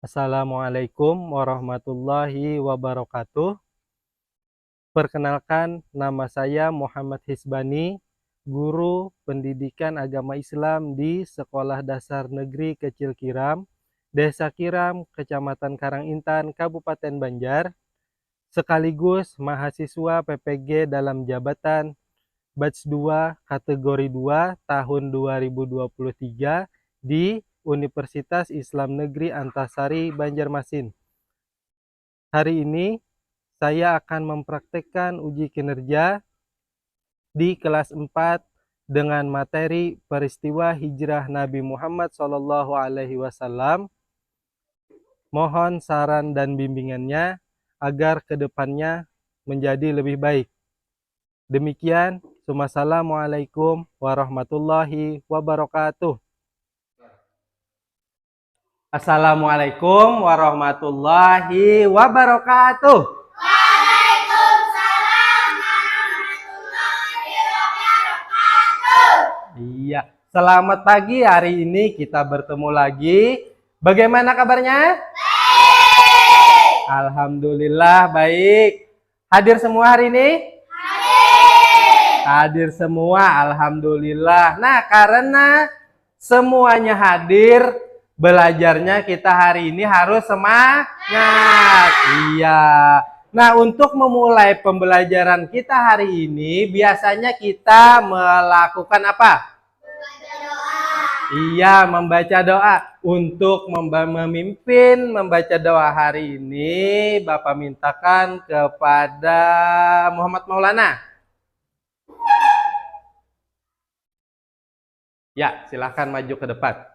Assalamualaikum warahmatullahi wabarakatuh. Perkenalkan, nama saya Muhammad Hisbani, guru pendidikan agama Islam di Sekolah Dasar Negeri Kecil Kiram, Desa Kiram, Kecamatan Karangintan, Kabupaten Banjar, sekaligus mahasiswa PPG dalam jabatan Batch 2 kategori 2 tahun 2023 di Universitas Islam Negeri Antasari, Banjarmasin. Hari ini saya akan mempraktekkan uji kinerja di kelas 4 dengan materi peristiwa hijrah Nabi Muhammad SAW. Mohon saran dan bimbingannya agar kedepannya menjadi lebih baik. Demikian, wassalamualaikum warahmatullahi wabarakatuh. Assalamualaikum warahmatullahi wabarakatuh. Waalaikumsalam warahmatullahi wabarakatuh. Iya, selamat pagi. Hari ini kita bertemu lagi. Bagaimana kabarnya? Baik. Alhamdulillah baik. Hadir semua hari ini? Hadir semua, alhamdulillah. Nah, karena semuanya hadir, belajarnya kita hari ini harus semangat. Iya. Nah, untuk memulai pembelajaran kita hari ini, biasanya kita melakukan apa? Membaca doa. Iya, membaca doa. Untuk memimpin membaca doa hari ini, Bapak mintakan kepada Muhammad Maulana. Ya, silahkan maju ke depan.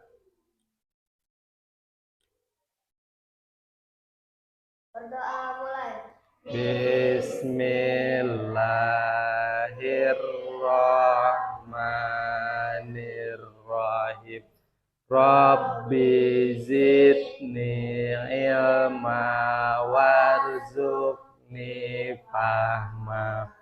Berdoa mulai. Bismillahirrahmanirrahim. Rabbi zidni ilma warzuqni fahma.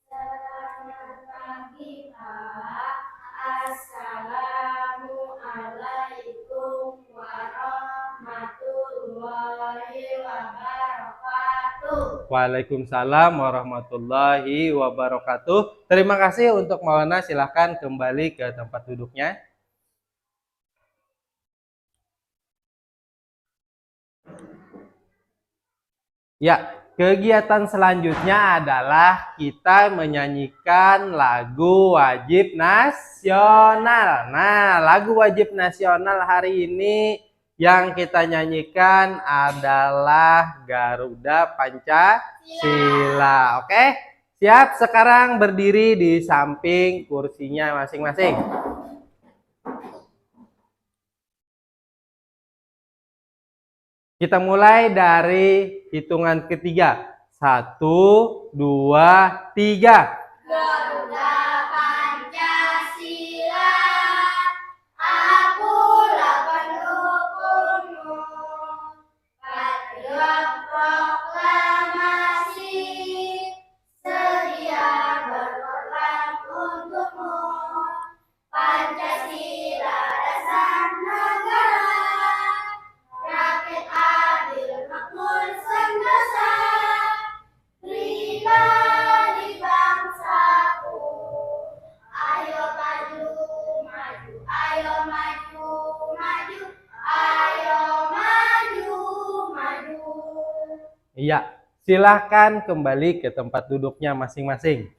Selamat pagi Pak. Assalamualaikum warahmatullahi wabarakatuh. Waalaikumsalam warahmatullahi wabarakatuh. Terima kasih untuk Maulana. Silahkan kembali ke tempat duduknya. Ya, kegiatan selanjutnya adalah kita menyanyikan lagu wajib nasional. Nah, lagu wajib nasional hari ini yang kita nyanyikan adalah Garuda Pancasila. Oke, siap? Sekarang berdiri di samping kursinya masing-masing. Kita mulai dari hitungan ketiga. 1, 2, 3. Garuda Pancasila, akulah pendukungmu. Patriot proklamasi, sedia berkorban untukmu. Pancasila dasar negara, rakyat adil makmur sentosa, pribadi bangsaku. Ayo maju, maju, ayo maju, maju, ayo maju, maju. Iya, silahkan kembali ke tempat duduknya masing-masing.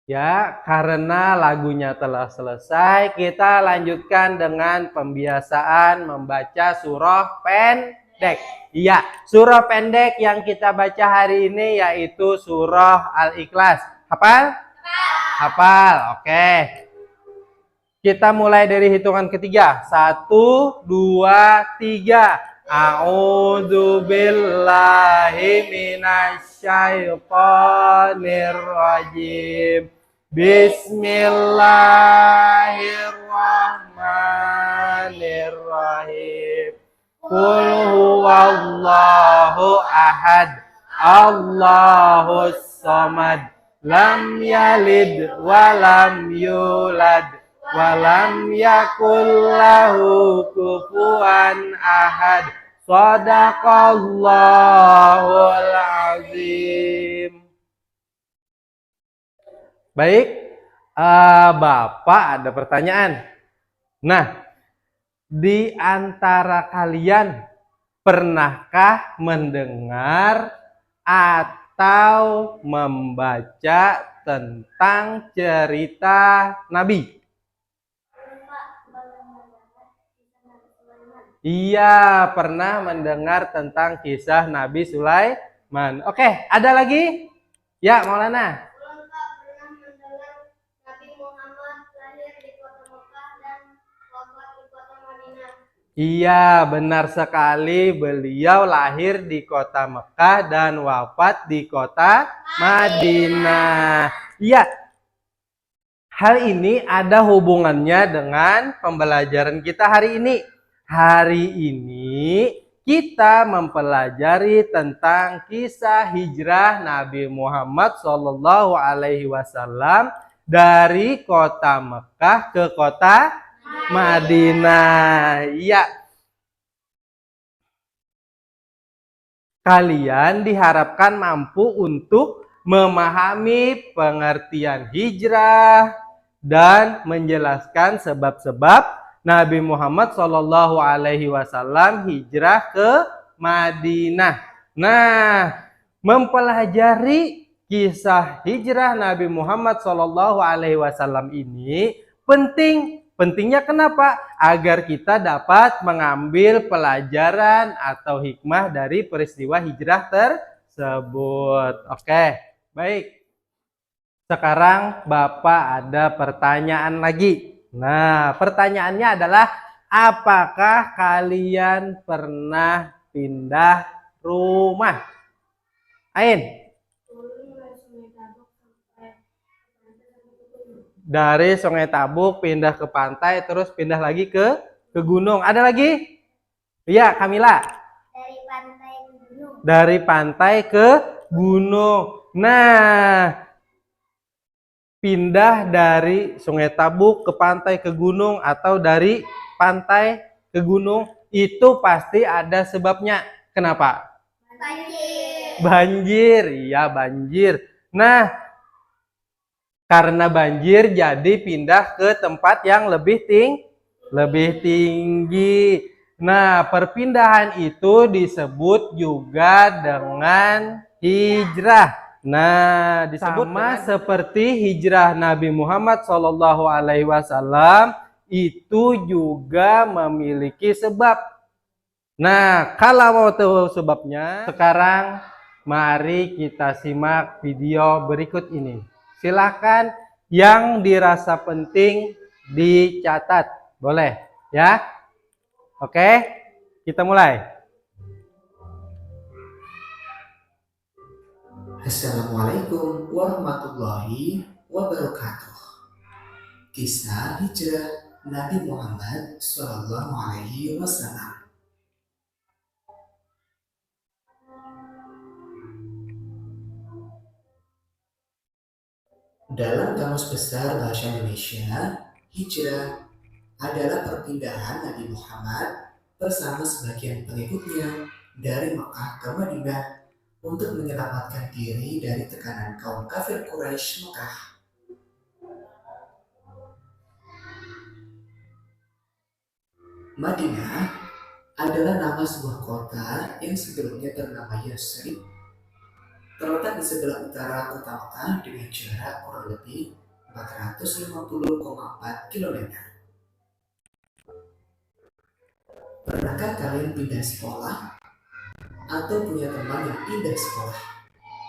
Ya, karena lagunya telah selesai, kita lanjutkan dengan pembiasaan membaca surah pendek. Iya, surah pendek yang kita baca hari ini yaitu surah Al-Ikhlas. Hafal? Hafal, oke. Kita mulai dari hitungan ketiga. 1, 2, 3. A'udzu billahi minasyaitonir rajim. Bismillahirrahmanirrahim. Qul huwallahu ahad, Allahus samad, lam yalid walam yulad walam yakul lahu kufuwan ahad. Shadaqallahul azim. Baik, Bapak ada pertanyaan. Nah, di antara kalian pernahkah mendengar atau membaca tentang cerita Nabi? Iya, pernah mendengar tentang kisah Nabi Sulaiman. Oke, ada lagi? Ya, Maulana. Belum, Pak, pernah mendengar Nabi Muhammad lahir di kota Mekah dan wafat di kota Madinah. Iya, benar sekali. Beliau lahir di kota Mekah dan wafat di kota Madinah. Iya. Hal ini ada hubungannya dengan pembelajaran kita hari ini. Hari ini kita mempelajari tentang kisah hijrah Nabi Muhammad SAW dari kota Mekah ke kota Madinah. Ya. Kalian diharapkan mampu untuk memahami pengertian hijrah dan menjelaskan sebab-sebab Nabi Muhammad SAW hijrah ke Madinah. Nah, mempelajari kisah hijrah Nabi Muhammad SAW ini penting. Pentingnya kenapa? Agar kita dapat mengambil pelajaran atau hikmah dari peristiwa hijrah tersebut. Oke, baik. Sekarang Bapak ada pertanyaan lagi. Nah, pertanyaannya adalah, apakah kalian pernah pindah rumah? Ain. Dari Sungai Tabuk pindah ke pantai, terus pindah lagi ke gunung. Ada lagi? Iya, Kamila. Dari pantai ke gunung. Dari pantai ke gunung. Nah, pindah dari Sungai Tabuk ke pantai ke gunung atau dari pantai ke gunung itu pasti ada sebabnya. Kenapa? Banjir. Banjir, iya banjir. Nah, karena banjir jadi pindah ke tempat yang lebih tinggi. Nah, perpindahan itu disebut juga dengan hijrah. Nah, disebut sama seperti hijrah Nabi Muhammad SAW itu juga memiliki sebab. Nah, kalau mau tahu sebabnya, sekarang mari kita simak video berikut ini. Silakan yang dirasa penting dicatat, boleh ya? Oke, kita mulai. Assalamualaikum warahmatullahi wabarakatuh. Kisah hijrah Nabi Muhammad SAW. Dalam Kamus Besar Bahasa Indonesia, hijrah adalah perpindahan Nabi Muhammad bersama sebagian pengikutnya dari Mekah ke Madinah untuk menyelamatkan diri dari tekanan kaum kafir Quraisy Mekah. Madinah adalah nama sebuah kota yang sebelumnya bernama Yasrib, terletak di sebelah utara kota Mekah dengan jarak kurang lebih 450,4 km. Pernahkah kalian pindah sekolah? Atau punya teman yang pindah sekolah,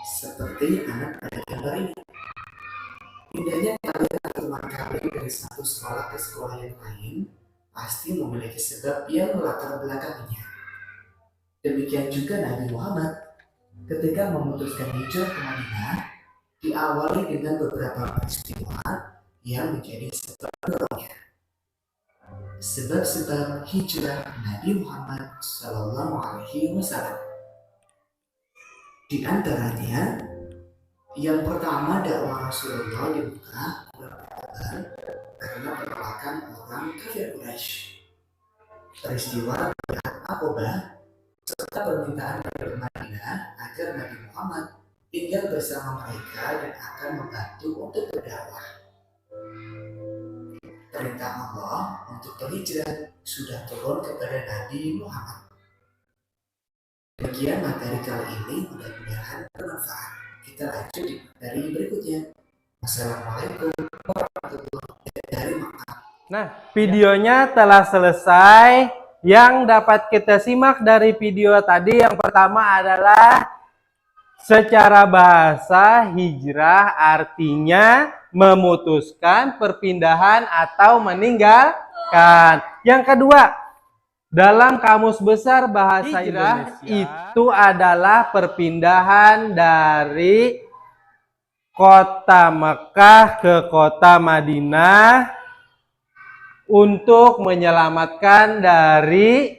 seperti anak pada gambar ini? Pindahnya kalian atau teman kalian dari satu sekolah ke sekolah yang lain pasti memiliki sebab yang melatar belakanginya. Demikian juga Nabi Muhammad ketika memutuskan hijrah ke Madinah diawali dengan beberapa peristiwa yang menjadi sebab dorongnya. Sebab-sebab hijrah Nabi Muhammad SAW. Di antaranya, Yang pertama, dakwah Rasulullah di Mekah berbeda karena penolakan orang kafir Quraisy. Peristiwa Bai'at Aqabah serta permintaan dari Madinah agar Nabi Muhammad tinggal bersama mereka dan akan membantu untuk berdakwah. Perintah Allah untuk berhijrah sudah turun kepada Nabi Muhammad. Demikian materi kali ini, mudah-mudahan bermanfaat. Kita lanjut di materi berikutnya. Wassalamualaikum warahmatullahi wabarakatuh. Nah, videonya telah selesai. Yang dapat kita simak dari video tadi yang pertama adalah secara bahasa hijrah artinya memutuskan perpindahan atau meninggalkan. Yang kedua, dalam Kamus Besar Bahasa Indonesia itu adalah perpindahan dari kota Mekah ke kota Madinah untuk menyelamatkan dari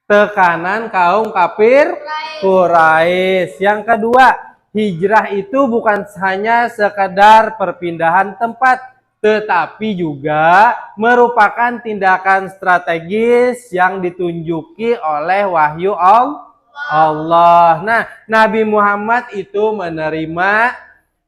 tekanan kaum kafir Quraisy. Yang kedua, hijrah itu bukan hanya sekedar perpindahan tempat, tetapi juga merupakan tindakan strategis yang ditunjuki oleh wahyu Allah. Nah, Nabi Muhammad itu menerima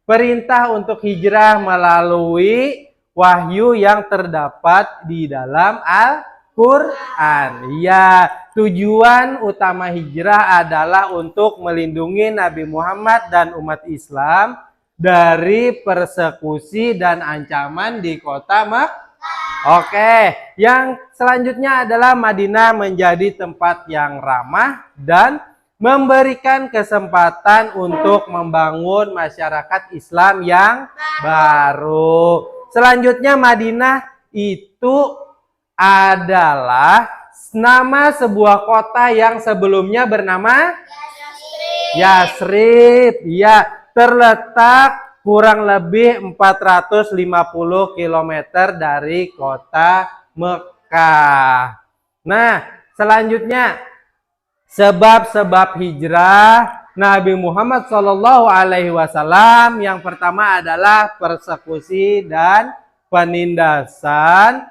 perintah untuk hijrah melalui wahyu yang terdapat di dalam Al-Quran. Ya, tujuan utama hijrah adalah untuk melindungi Nabi Muhammad dan umat Islam dari persekusi dan ancaman di kota Mekah. Oke, yang selanjutnya adalah Madinah menjadi tempat yang ramah dan memberikan kesempatan untuk membangun masyarakat Islam yang baru. Selanjutnya, Madinah itu adalah nama sebuah kota yang sebelumnya bernama Yasrib. Ya, terletak kurang lebih 450 km dari kota Mekah. Nah, selanjutnya sebab-sebab hijrah Nabi Muhammad SAW. Yang pertama adalah persekusi dan penindasan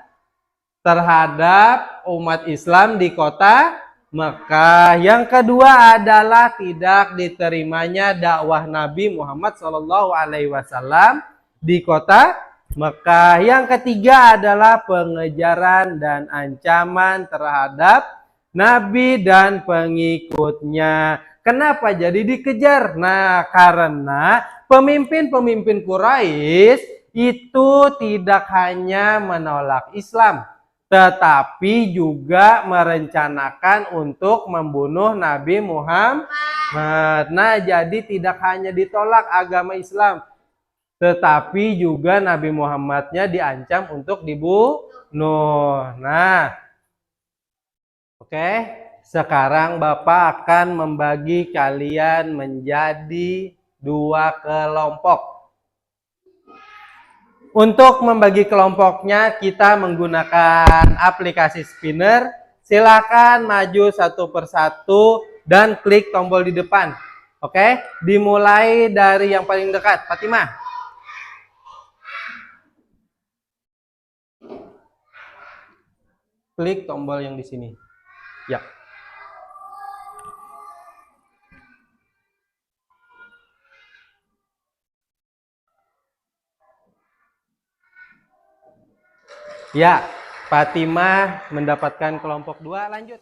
terhadap umat Islam di kota Mekah. Yang kedua adalah tidak diterimanya dakwah Nabi Muhammad SAW di kota Mekah. Yang ketiga adalah pengejaran dan ancaman terhadap Nabi dan pengikutnya. Kenapa jadi dikejar? Nah, karena pemimpin-pemimpin Quraisy itu tidak hanya menolak Islam, tetapi juga merencanakan untuk membunuh Nabi Muhammad. Nah, jadi tidak hanya ditolak agama Islam, tetapi juga Nabi Muhammadnya diancam untuk dibunuh. Nah, oke. Sekarang Bapak akan membagi kalian menjadi 2 kelompok. Untuk membagi kelompoknya kita menggunakan aplikasi spinner. Silakan maju satu persatu dan klik tombol di depan. Oke, dimulai dari yang paling dekat, Fatimah. Klik tombol yang di sini. Ya. Ya, Fatimah mendapatkan kelompok 2. Lanjut.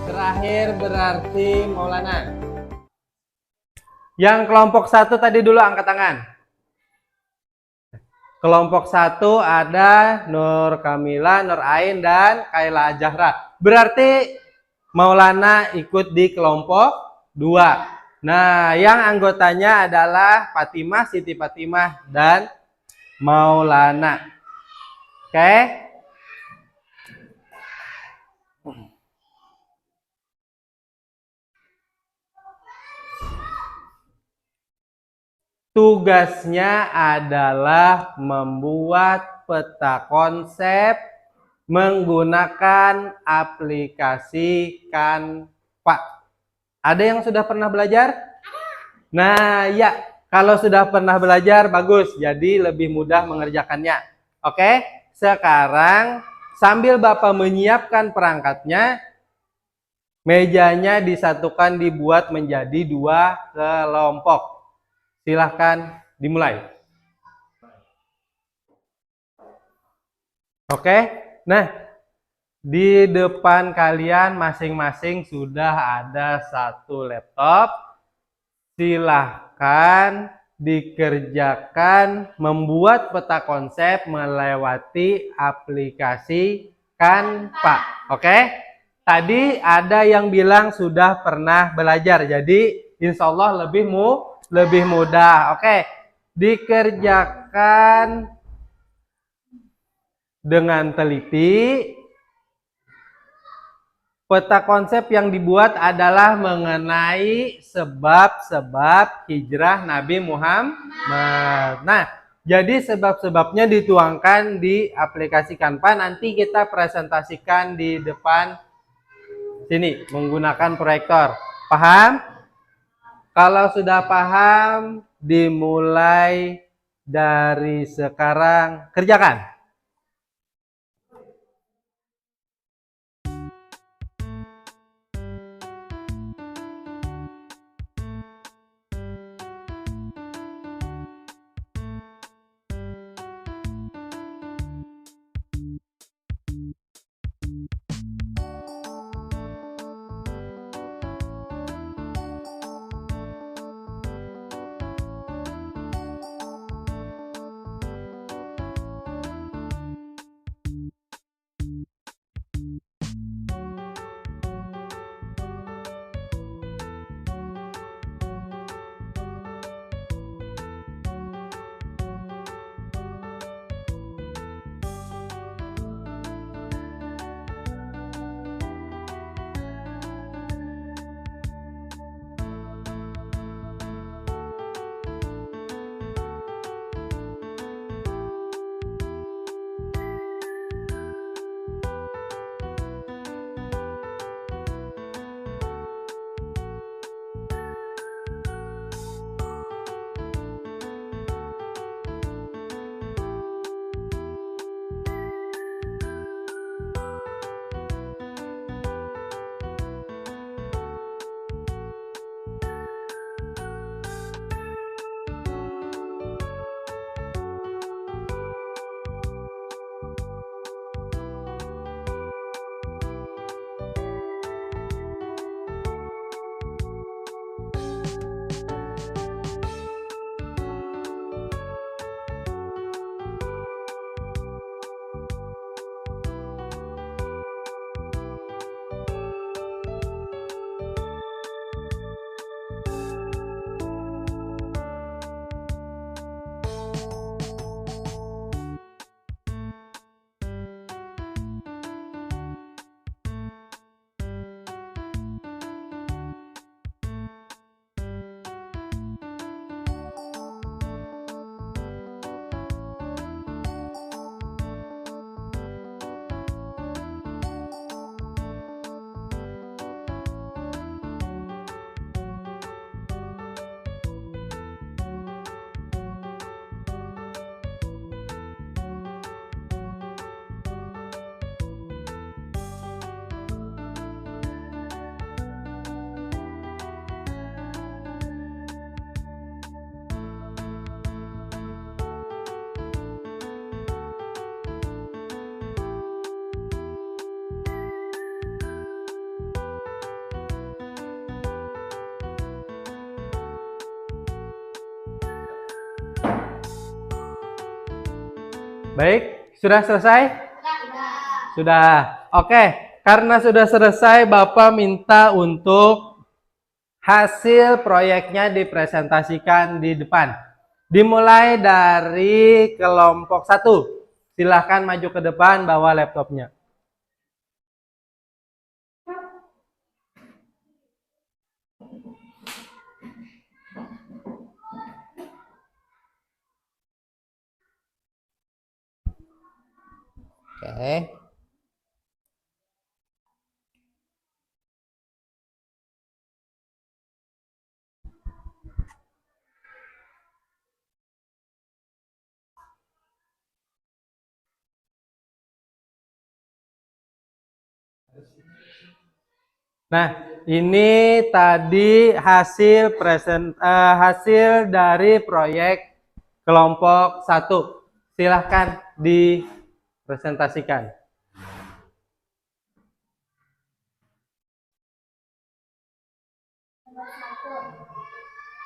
Terakhir berarti Maulana. Yang kelompok 1 tadi dulu angkat tangan. Kelompok 1 ada Nur Kamila, Nur Ain, dan Kaila Zahra. Berarti Maulana ikut di kelompok 2. Nah, yang anggotanya adalah Fatimah, Siti Fatimah, dan Maulana. Oke. tugasnya adalah membuat peta konsep menggunakan aplikasi Canva. Ada yang sudah pernah belajar? Nah, ya, kalau sudah pernah belajar bagus, jadi lebih mudah mengerjakannya. Oke, sekarang sambil Bapak menyiapkan perangkatnya, mejanya disatukan dibuat menjadi 2 kelompok. Silahkan dimulai. Oke, nah di depan kalian masing-masing sudah ada 1 laptop. Silahkan dikerjakan membuat peta konsep melewati aplikasi Canva. Oke, tadi ada yang bilang sudah pernah belajar, jadi insya Allah lebih mudah. Oke, dikerjakan dengan teliti. Peta konsep yang dibuat adalah mengenai sebab-sebab hijrah Nabi Muhammad. Nah, jadi sebab-sebabnya dituangkan di aplikasi Canva. Nanti kita presentasikan di depan sini menggunakan proyektor. Paham? Kalau sudah paham, dimulai dari sekarang. Kerjakan. Baik, sudah selesai? Sudah. Oke, karena sudah selesai, Bapak minta untuk hasil proyeknya dipresentasikan di depan. Dimulai dari kelompok 1. Silahkan maju ke depan, bawa laptopnya. Oke. Nah, ini tadi hasil dari proyek kelompok 1. Silahkan dipresentasikan. Nomor 1.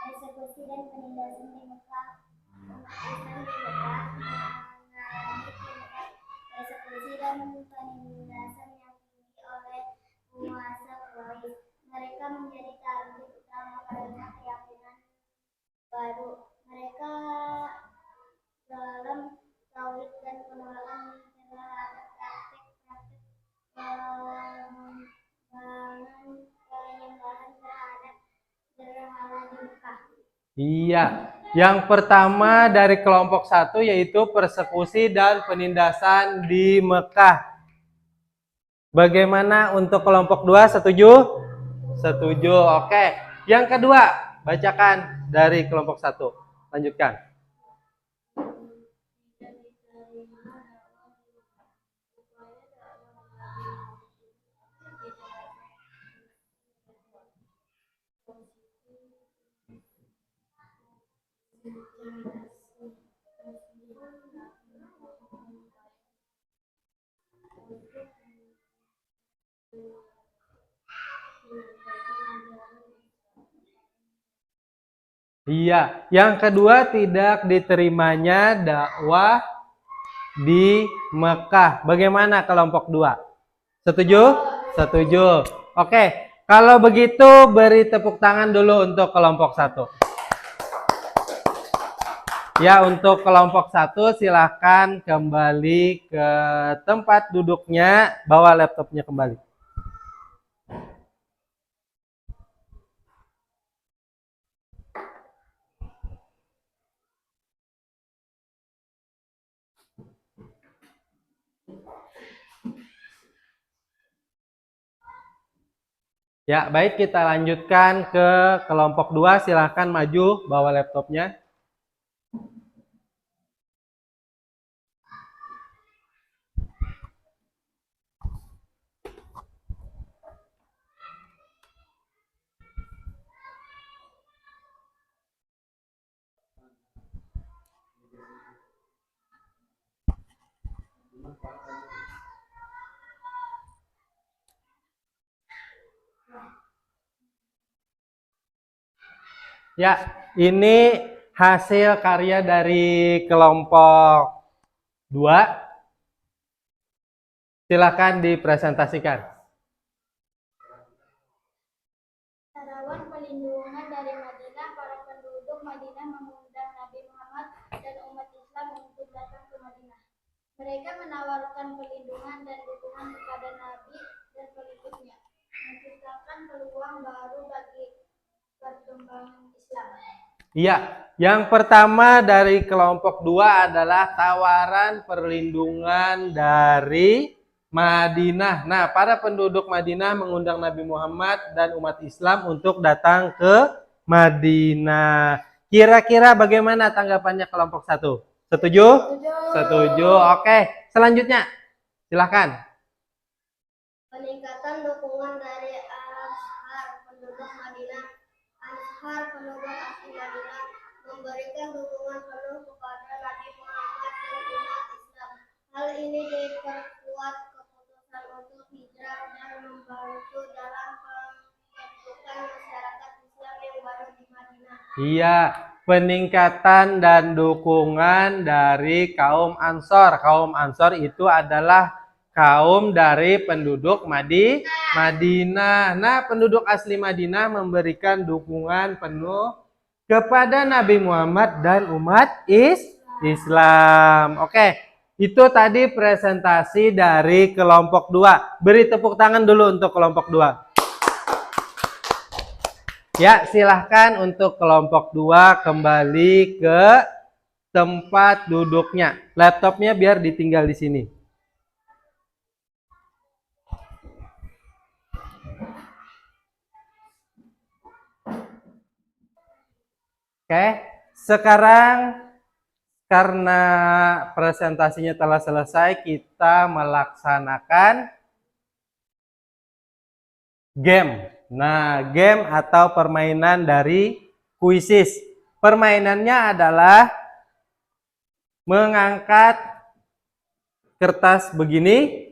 Persekusi dan penindasan di Mekah. Umat Islam di Mekah mengalami tingkat persekusi dan penindasan yang tinggi oleh penguasa Quraisy. Mereka menjadi target utama karena keyakinan baru mereka dalam tauhid dan penolakan terhadap praktik-praktik penyembahan terhadap berhala di Mekah. Iya, yang pertama dari kelompok 1 yaitu persekusi dan penindasan di Mekah. Bagaimana untuk kelompok 2? Setuju? Setuju. Oke. Yang kedua, bacakan dari kelompok 1. Lanjutkan. Iya, yang kedua tidak diterimanya dakwah di Mekah. Bagaimana kelompok 2? Setuju? Setuju. Oke, kalau begitu beri tepuk tangan dulu untuk kelompok 1. Ya, untuk kelompok 1 silahkan kembali ke tempat duduknya, bawa laptopnya kembali. Ya, baik, kita lanjutkan ke kelompok 2. Silahkan maju, bawa laptopnya. Ya, ini hasil karya dari kelompok 2. Silakan dipresentasikan. Sarawan perlindungan dari Madinah. Para penduduk Madinah mengundang Nabi Muhammad dan umat Islam untuk datang ke Madinah. Mereka menawarkan perlindungan dan dukungan kepada Nabi dan pengikutnya, menciptakan peluang baru bagi perkembangan Islam. Iya, yang pertama dari kelompok 2 adalah tawaran perlindungan dari Madinah. Nah, para penduduk Madinah mengundang Nabi Muhammad dan umat Islam untuk datang ke Madinah. Kira-kira bagaimana tanggapannya kelompok 1? Setuju? Setuju. Oke, selanjutnya silakan. Peningkatan dukungan dari Ashar penduduk Madinah. Ashar penduduk asli Madinah memberikan dukungan penuh kepada Nabi Muhammad dan umat Islam. Hal ini diperkuat keputusan untuk hijrah dan membantu dalam pembentukan masyarakat Islam yang baru di Madinah. Iya, peningkatan dan dukungan dari kaum Ansor. Kaum Ansor itu adalah kaum dari penduduk Madinah. Nah, penduduk asli Madinah memberikan dukungan penuh kepada Nabi Muhammad dan umat Islam. Oke, itu tadi presentasi dari kelompok 2. Beri tepuk tangan dulu untuk kelompok 2. Ya, silahkan untuk kelompok 2 kembali ke tempat duduknya. Laptopnya biar ditinggal di sini. Oke, sekarang karena presentasinya telah selesai, kita melaksanakan game. Nah, game atau permainan dari kuisis. Permainannya adalah mengangkat kertas begini.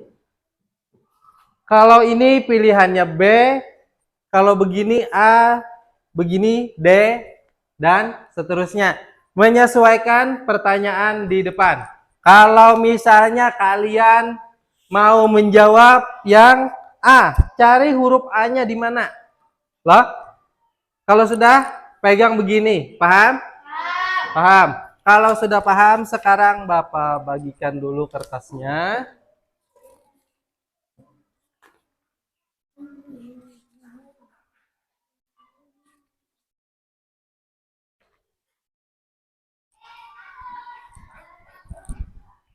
Kalau ini pilihannya B, kalau begini A, begini D, dan seterusnya. Menyesuaikan pertanyaan di depan. Kalau misalnya kalian mau menjawab yang A, cari huruf A-nya di mana? Loh? Kalau sudah pegang begini, paham? Paham. Kalau sudah paham, sekarang Bapak bagikan dulu kertasnya.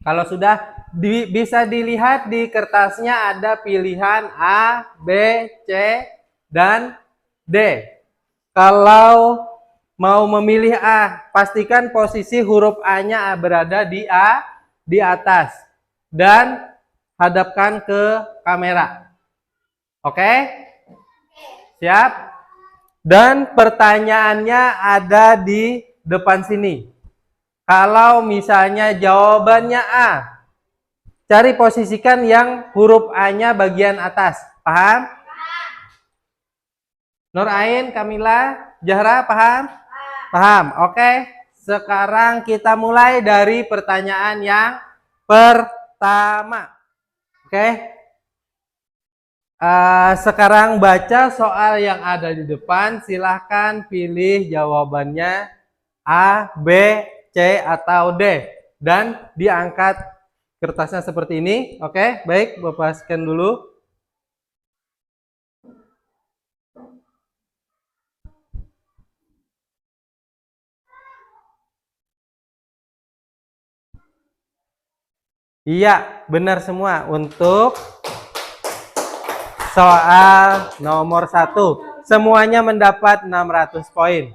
Kalau sudah bisa dilihat di kertasnya ada pilihan A, B, C, dan D. Kalau mau memilih A, pastikan posisi huruf A-nya berada di A, di atas. Dan hadapkan ke kamera. Oke? Siap? Dan pertanyaannya ada di depan sini. Kalau misalnya jawabannya A, cari posisikan yang huruf A-nya bagian atas. Paham? Nur Ain, Kamila, Zahra, paham? Paham. Oke. Sekarang kita mulai dari pertanyaan yang pertama. Oke. Sekarang baca soal yang ada di depan. Silahkan pilih jawabannya A, B, C, atau D. Dan diangkat kertasnya seperti ini. Oke, baik. Bapak scan dulu. Iya, benar semua. Untuk soal nomor 1. Semuanya mendapat 600 poin.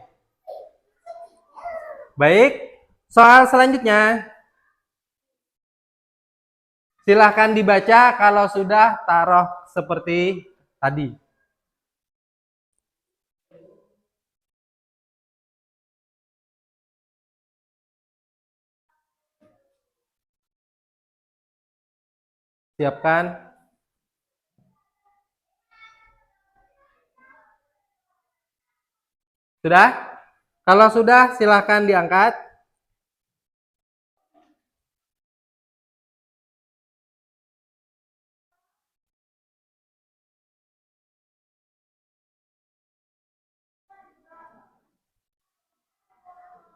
Baik. Soal selanjutnya, silahkan dibaca. Kalau sudah, taruh seperti tadi. Siapkan. Sudah? Kalau sudah, silahkan diangkat.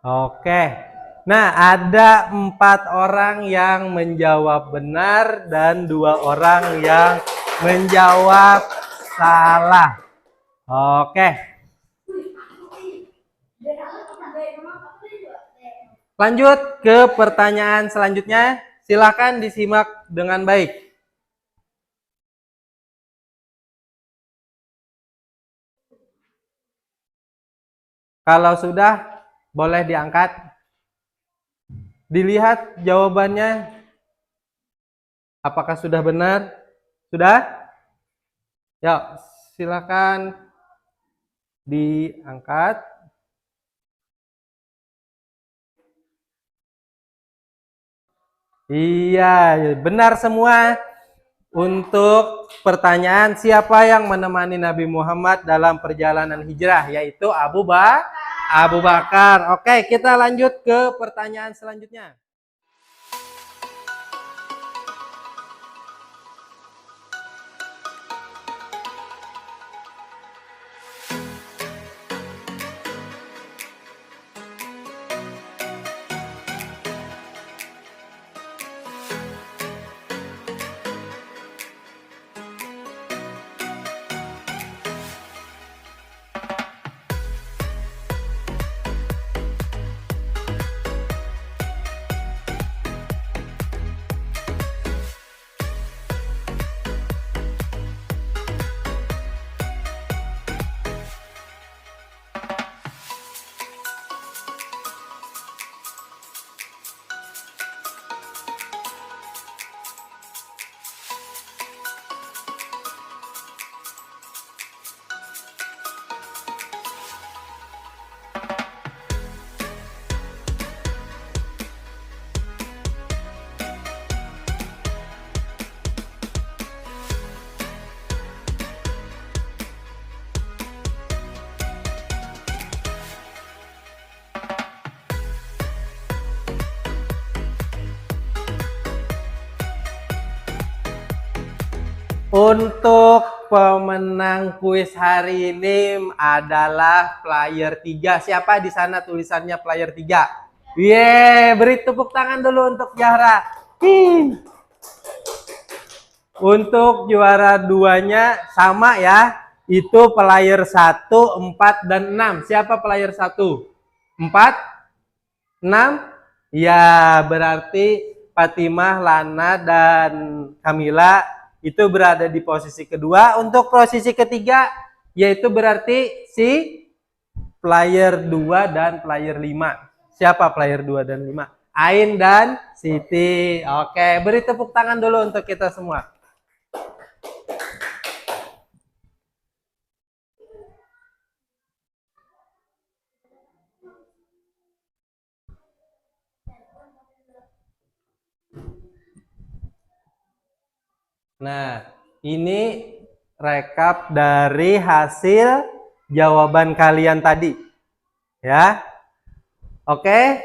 Oke. Nah, ada 4 orang yang menjawab benar dan 2 orang yang menjawab salah. Oke. Lanjut ke pertanyaan selanjutnya. Silakan disimak dengan baik. Kalau sudah, boleh diangkat. Dilihat jawabannya. Apakah sudah benar? Sudah? Yuk, silakan diangkat. Iya, benar semua. Untuk pertanyaan, siapa yang menemani Nabi Muhammad dalam perjalanan hijrah? Yaitu Abu Bakar. Oke, kita lanjut ke pertanyaan selanjutnya. Untuk pemenang kuis hari ini adalah player 3. Siapa di sana tulisannya player 3? Yeay, beri tepuk tangan dulu untuk Zahra. Untuk juara 2-nya sama ya. Itu player 1, 4, dan 6. Siapa player 1? 4? 6? Ya, berarti Fatimah, Lana, dan Kamila itu berada di posisi kedua. Untuk posisi ketiga, yaitu berarti si player 2 dan player 5. Siapa player 2 dan 5? Ain dan Siti. Oke, beri tepuk tangan dulu untuk kita semua. Nah, ini rekap dari hasil jawaban kalian tadi. Ya. Oke.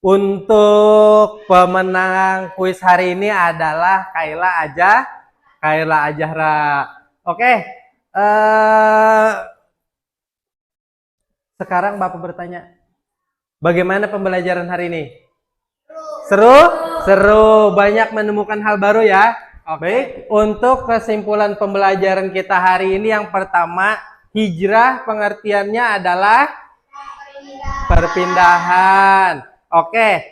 Untuk pemenang kuis hari ini adalah Kaila Ajahra. Oke. Sekarang Bapak bertanya, bagaimana pembelajaran hari ini? Seru? Seru. Banyak menemukan hal baru ya. Baik, untuk kesimpulan pembelajaran kita hari ini yang pertama, hijrah pengertiannya adalah perpindahan. Oke.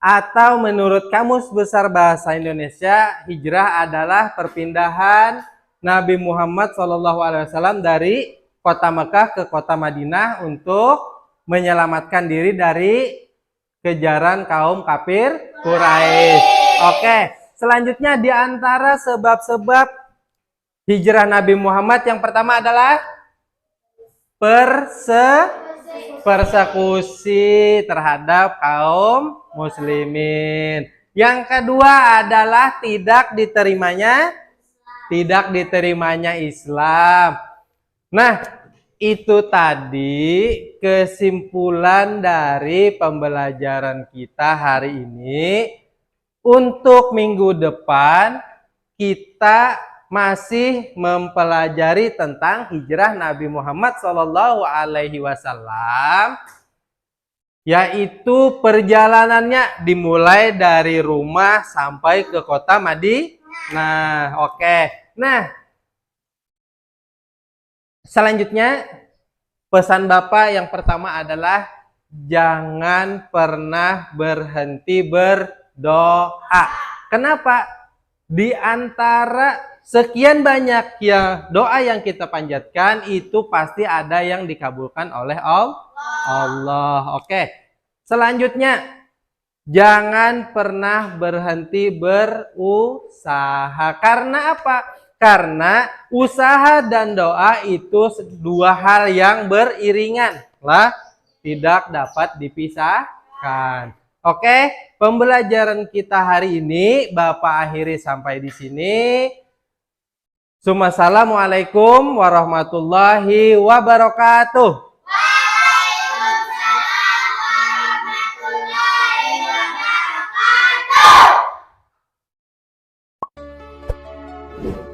Atau menurut Kamus Besar Bahasa Indonesia, hijrah adalah perpindahan Nabi Muhammad SAW dari kota Mekah ke kota Madinah untuk menyelamatkan diri dari kejaran kaum kafir Quraisy. Oke, selanjutnya di antara sebab-sebab hijrah Nabi Muhammad yang pertama adalah persekusi terhadap kaum muslimin. Yang kedua adalah tidak diterimanya Islam. Nah, itu tadi kesimpulan dari pembelajaran kita hari ini. Untuk minggu depan kita masih mempelajari tentang hijrah Nabi Muhammad SAW, yaitu perjalanannya dimulai dari rumah sampai ke kota Madinah. Oke. Nah, selanjutnya pesan Bapak yang pertama adalah jangan pernah berhenti berdoa. Kenapa? Di antara sekian banyak ya doa yang kita panjatkan, itu pasti ada yang dikabulkan oleh Allah. Oke. Selanjutnya, jangan pernah berhenti berusaha. Karena apa? Karena usaha dan doa itu dua hal yang beriringan lah, tidak dapat dipisahkan. Oke, pembelajaran kita hari ini Bapak akhiri sampai di sini. Assalamualaikum warahmatullahi wabarakatuh. Waalaikumsalam warahmatullahi wabarakatuh.